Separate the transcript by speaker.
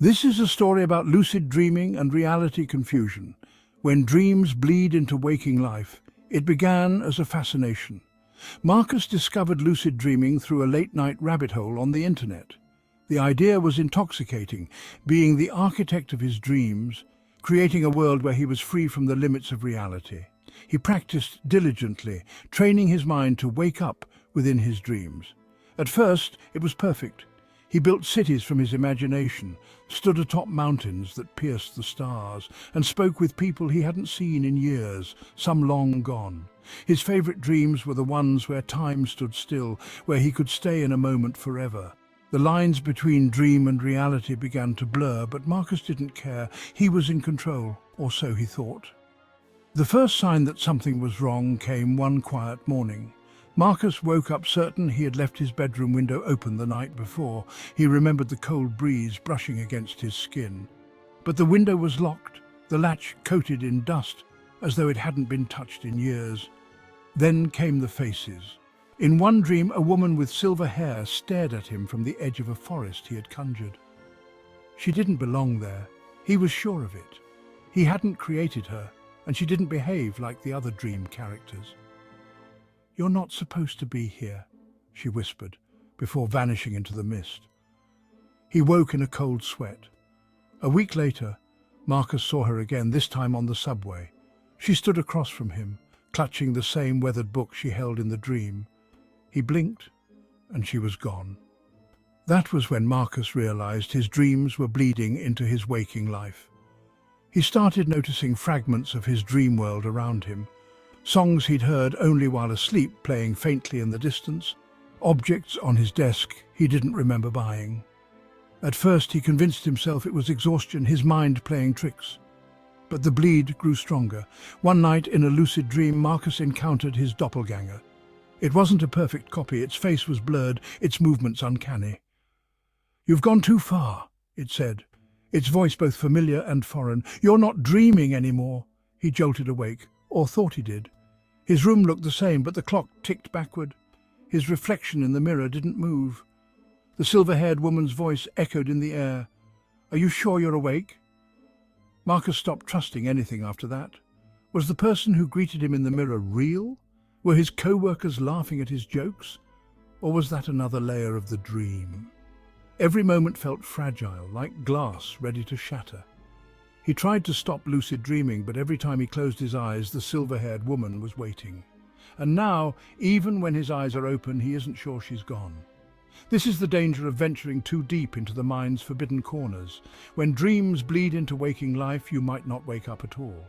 Speaker 1: This is a story about lucid dreaming and reality confusion. When dreams bleed into waking life, it began as a fascination. Marcus discovered lucid dreaming through a late-night rabbit hole on the internet. The idea was intoxicating, being the architect of his dreams, creating a world where he was free from the limits of reality. He practiced diligently, training his mind to wake up within his dreams. At first, it was perfect. He built cities from his imagination, stood atop mountains that pierced the stars, and spoke with people he hadn't seen in years, some long gone. His favorite dreams were the ones where time stood still, where he could stay in a moment forever. The lines between dream and reality began to blur, but Marcus didn't care. He was in control, or so he thought. The first sign that something was wrong came one quiet morning. Marcus woke up certain he had left his bedroom window open the night before. He remembered the cold breeze brushing against his skin. But the window was locked, the latch coated in dust, as though it hadn't been touched in years. Then came the faces. In one dream, a woman with silver hair stared at him from the edge of a forest he had conjured. She didn't belong there. He was sure of it. He hadn't created her, and she didn't behave like the other dream characters. "You're not supposed to be here," she whispered, before vanishing into the mist. He woke in a cold sweat. A week later, Marcus saw her again, this time on the subway. She stood across from him, clutching the same weathered book she held in the dream. He blinked, and she was gone. That was when Marcus realized his dreams were bleeding into his waking life. He started noticing fragments of his dream world around him. Songs he'd heard only while asleep playing faintly in the distance, objects on his desk he didn't remember buying. At first he convinced himself it was exhaustion, his mind playing tricks. But the bleed grew stronger. One night in a lucid dream, Marcus encountered his doppelganger. It wasn't a perfect copy, its face was blurred, its movements uncanny. "You've gone too far," it said, its voice both familiar and foreign. "You're not dreaming anymore." He jolted awake, or thought he did. His room looked the same, but the clock ticked backward. His reflection in the mirror didn't move. The silver-haired woman's voice echoed in the air. "Are you sure you're awake?" Marcus stopped trusting anything after that. Was the person who greeted him in the mirror real? Were his co-workers laughing at his jokes? Or was that another layer of the dream? Every moment felt fragile, like glass ready to shatter. He tried to stop lucid dreaming, but every time he closed his eyes, the silver-haired woman was waiting. And now, even when his eyes are open, he isn't sure she's gone. This is the danger of venturing too deep into the mind's forbidden corners. When dreams bleed into waking life, you might not wake up at all.